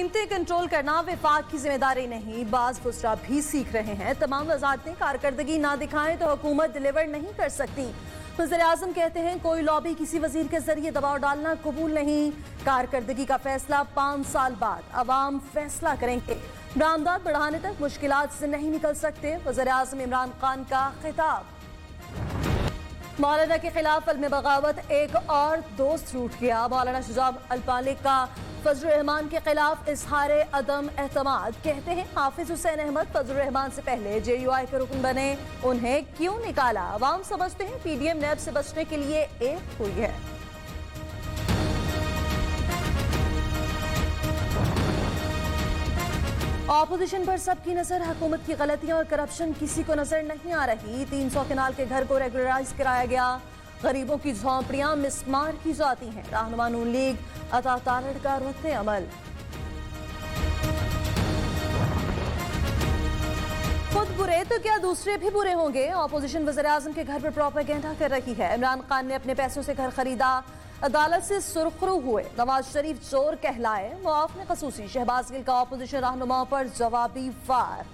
कीमतें कंट्रोल करना वफाक की जिम्मेदारी नहीं, बाज फुसरा भी सीख रहे हैं। तमाम वजारतें कारकर्दगी ना दिखाएं तो हुकूमत डिलीवर नहीं कर सकती। वज़ीर-ए-आज़म कहते हैं कोई लॉबी किसी वजीर के जरिए दबाव डालना कबूल नहीं। कारकर्दगी का फैसला 5 साल बाद अवाम फैसला करेंगे। बरामदात बढ़ाने तक मुश्किलात से नहीं निकल सकते। वज़ीर-ए-आज़म इमरान खान का खिताब। मौलाना के खिलाफ अल्म बगावत एक और दोस्त रूठ गया। मौलाना शुजा अल मालिक का फजल रहमान के खिलाफ इजहार अदम एतमाद। कहते हैं हाफिज हुसैन अहमद फजल रहमान से पहले JUI के रुकन बने, उन्हें क्यों निकाला? अवाम समझते हैं PDM नैब से बचने के लिए एक हुई है। ऑपोजिशन पर सबकी नजर, हुकूमत की गलतियां और करप्शन किसी को नजर नहीं आ रही। 300 कनाल के घर को रेगुलराइज कराया गया। गरीबों की झोंपड़ियां मिसमार की जाती हैं। रहनुमा नून लीग अता तारड़ का रद्द अमल। खुद बुरे तो क्या दूसरे भी बुरे होंगे? ऑपोजिशन वज़ीर-ए-आज़म के घर पर प्रोपेगेंडा कर रही है। इमरान खान ने अपने पैसों से घर खरीदा, अदालत से सुरखरू हुए, नवाज शरीफ चोर कहलाए, मुआफ ने खसूसी। शहबाज गिल का ऑपोजिशन रहनुमाओं पर जवाबी वार।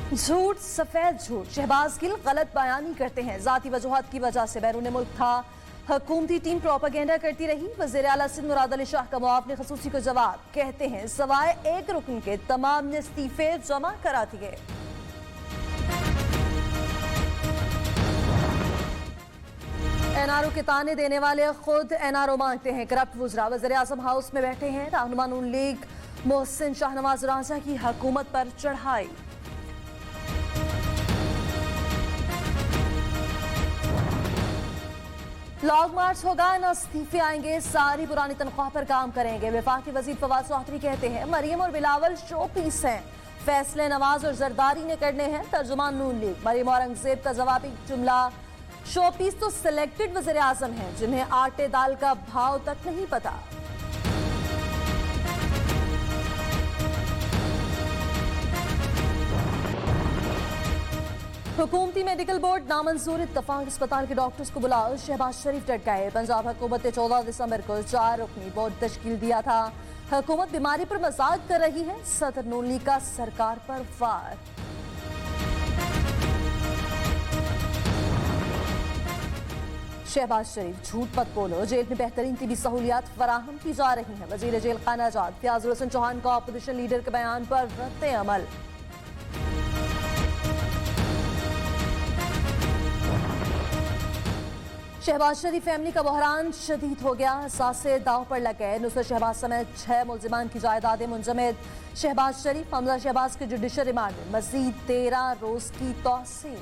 झूठ सफेद झूठ। शहबाज गिल गलत बयानी करते हैं। जाती वजूहत की वजह से बैरून मुल्क था। हुकूमती टीम प्रोपेगेंडा करती रही। वज़ीर आला सिंध मुराद अली शाह का मुआवने खसूसी को जवाब। कहते हैं सवाए एक रुकन के तमाम ने इस्तीफे जमा करा दिए। NRO के ताने देने वाले खुद NRO मांगते हैं। करप्ट वुज़रा वज़ीर-ए-आज़म हाउस में बैठे हैं। रहनुमा नून लीग मोहसिन शाहनवाज राजा की हुकूमत पर चढ़ाई। लॉन्ग मार्च होगा, न इस्तीफे आएंगे, सारी पुरानी तनख्वाह पर काम करेंगे। वफाकी वजीर फवाद चौधरी कहते हैं मरियम और बिलावल शो पीस हैं, फैसले नवाज और जरदारी ने करने हैं। तर्जुमान नून लीग मरियम औरंगजेब का जवाबी जुमला। शो पीस तो सिलेक्टेड वज़ीर-ए-आज़म हैं जिन्हें आटे दाल का भाव तक नहीं पता। हुकूमती मेडिकल बोर्ड नामंजूर, इत्तफाक अस्पताल के डॉक्टर्स को बुलाओ। शहबाज शरीफ डट गए। पंजाब हुकूमत ने 14 दिसंबर को 4 रुकनी बोर्ड तश्कील दिया था। हुकूमत बीमारी पर मजाक कर रही है। सदर नून लीग का सरकार पर वार। शहबाज शरीफ झूठ मत बोलो, जेल में बेहतरीन तिबी सहूलियात फराहम की जा रही हैं। वजीर जेल खाना आजाद फयाजुल हसन चौहान का अपोजिशन लीडर के बयान पर रद्द अमल। शहबाज शरीफ फैमिली का बहरान शदीद हो गया। सासे दाव पर लग गए। नुसरत शहबाज समेत 6 मुल्जिमान की जायदादें मुंजमद। शहबाज शरीफ हमजा शहबाज के जुडिशल रिमांड में मजीद 13 रोज की तौसील।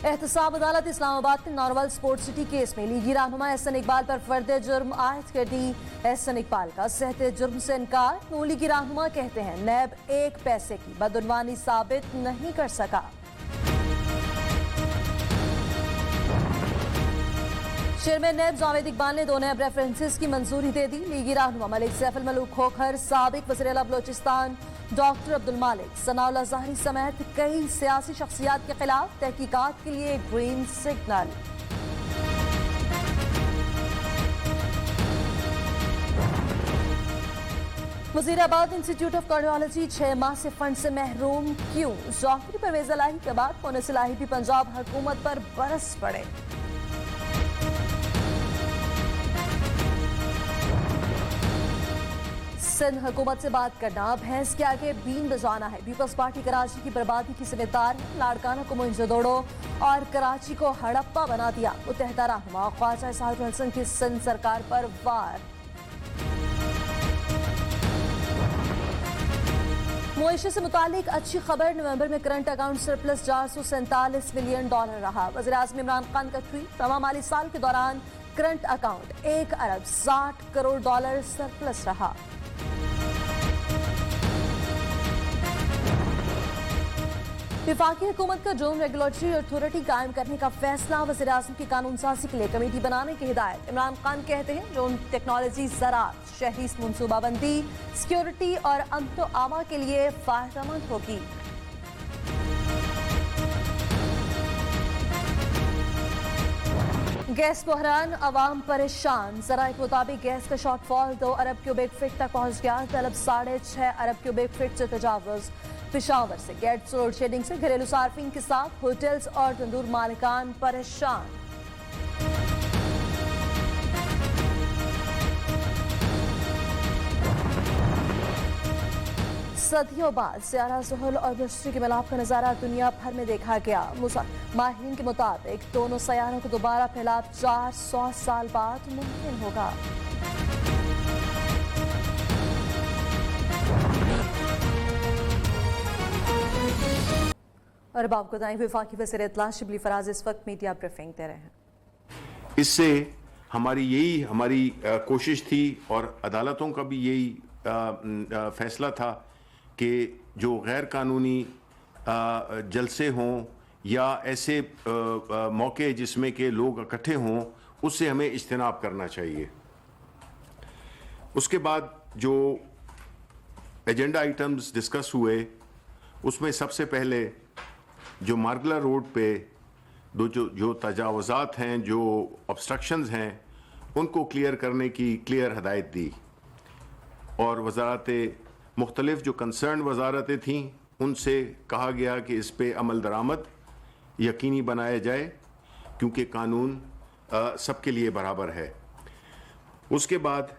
एहतसाब अदालत इस्लामाबाद ने नारवल स्पोर्ट सिटी केस में लीगी रहनुमा एहसन इकबाल पर फर्द जुर्म आयद कर दी। एहसन इकबाल का सहते जुर्म से इनकार। नून लीगी रहनुमा कहते हैं नैब एक पैसे की बदउनवानी साबित नहीं कर सका। चेयरमैन नैब जावेद इकबाल ने 2 नैब रेफरेंसेस की मंजूरी दे दी। लीगी रहनुमा मलिक सैफुल मलूक खोखर, साबिक वज़ीर आला बलोचिस्तान डॉक्टर अब्दुल मालिक, सनाउल्लाह ज़ाहरी समेत कई सियासी शख्सियात के खिलाफ तहकीकात के लिए green signal. Wazirabad institute of cardiology 6 माह से फंड से महरूम क्यों? जौहरी परवेज इलाही के बाद मुनिस इलाही भी पंजाब हुकूमत पर बरस पड़े। सिंध हुकूमत से बात करना भैंस के आगे बीन बजाना है। पीपल्स पार्टी कराची की बर्बादी की जिम्मेदार है। लाड़काना को मुंजदोड़ो और कराची को हड़प्पा बना दिया। मुत्तहिदा रहनुमा ख्वाजा इसाहुल हसन की सिंध सरकार पर वार। मुआशे से मुतालिक अच्छी खबर, नवंबर में करंट अकाउंट सरप्लस $447 मिलियन रहा। वज़ीर-ए-आज़म इमरान खान का ट्वीट, रवा माली साल के दौरान करंट अकाउंट $1 अरब 60 करोड़ सरप्लस रहा। वफाकी हुकूमत का ड्रोन रेगुलेटरी अथॉरिटी कायम करने का फैसला। वज़ीर-ए-आज़म की कानून साजी के लिए कमेटी बनाने की हिदायत। इमरान खान कहते हैं ड्रोन टेक्नोलॉजी ज़राअत, शहरी मनसूबाबंदी, सिक्योरिटी और अमन व आमा के लिए फायदेमंद होगी। गैस बहरान, अवाम परेशान। जराये के मुताबिक गैस का शॉर्टफॉल 2 अरब क्यूबिक फीट तक पहुंच गया। तलब 6.5 अरब क्यूबिक फीट से तजावुज। पेशावर से गेट्स लोड शेडिंग से घरेलू सार्फिन के साथ होटल्स और तंदूर मालिकान परेशान। सदियों बाद सियारा ज़ुहल और बृहस्पति के मिलाप का नज़ारा दुनिया भर में देखा गया। माहिरीन के मुताबिक दोनों सयारों को दोबारा फैलाव 400 साल बाद मुमकिन होगा। और अब आपको बताएं, वफाकी वज़ीर इत्तला शिबली फराज इस वक्त मीडिया ब्रीफिंग दे रहे हैं। इससे हमारी कोशिश थी और अदालतों का भी यही फैसला था कि जो गैर कानूनी जलसे हों या ऐसे मौके जिसमें के लोग इकट्ठे हों, उससे हमें इज्तनाब करना चाहिए। उसके बाद जो एजेंडा आइटम्स डिस्कस हुए, उसमें सबसे पहले जो मार्गला रोड पे जो तजावुज़ात हैं, जो ऑब्स्ट्रक्शंस हैं, उनको क्लियर करने की क्लियर हदायत दी और वजारत मुख्तलिफ जो कंसर्न वजारतें थीं उनसे कहा गया कि इस पे अमल दरामद यकीनी बनाया जाए, क्योंकि कानून सबके लिए बराबर है। उसके बाद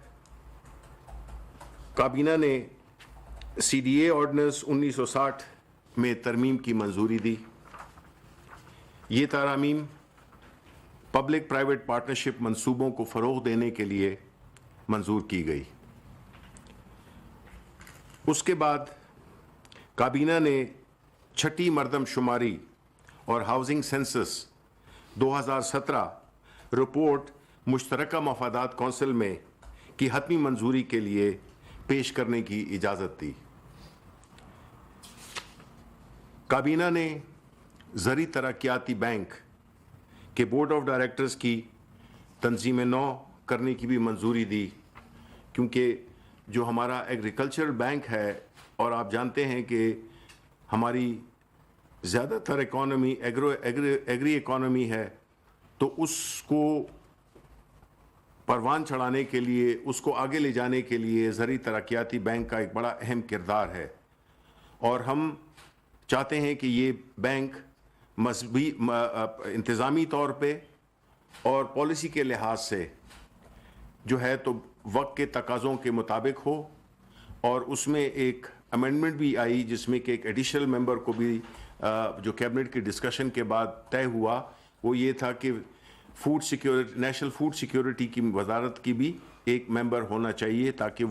काबीना ने CDA ऑर्डिनेंस 1960 में तरमीम की मंजूरी दी। ये तरमीम पब्लिक प्राइवेट पार्टनरशिप मंसूबों को फ़रोग़ देने के लिए मंजूर की गई। उसके बाद काबीना ने छठी मरदमशुमारी और हाउसिंग सेंसस 2017 रिपोर्ट मुश्तरका मफादात कौंसिल में की हतमी मंजूरी के लिए पेश करने की इजाज़त दी। काबीना ने ज़री तरक्याती बैंक के बोर्ड ऑफ डायरेक्टर्स की तंजीम नौ करने की भी मंजूरी दी, क्योंकि जो हमारा एग्रीकल्चरल बैंक है और आप जानते हैं कि हमारी ज़्यादातर इकॉनमी एग्री इकॉनमी है, तो उसको परवान चढ़ाने के लिए, उसको आगे ले जाने के लिए ज़री तरक्याती बैंक का एक बड़ा अहम किरदार है। और हम चाहते हैं कि ये बैंक मज़हबी इंतज़ामी तौर पे और पॉलिसी के लिहाज से जो है तो वक्त के तकाज़ों के मुताबिक हो। और उसमें एक अमेंडमेंट भी आई जिसमें कि एक एडिशनल मेंबर को भी जो कैबिनेट की डिस्कशन के बाद तय हुआ, वो ये था कि food security, national food security की वजारत की भी एक मेंबर होना चाहिए, ताकि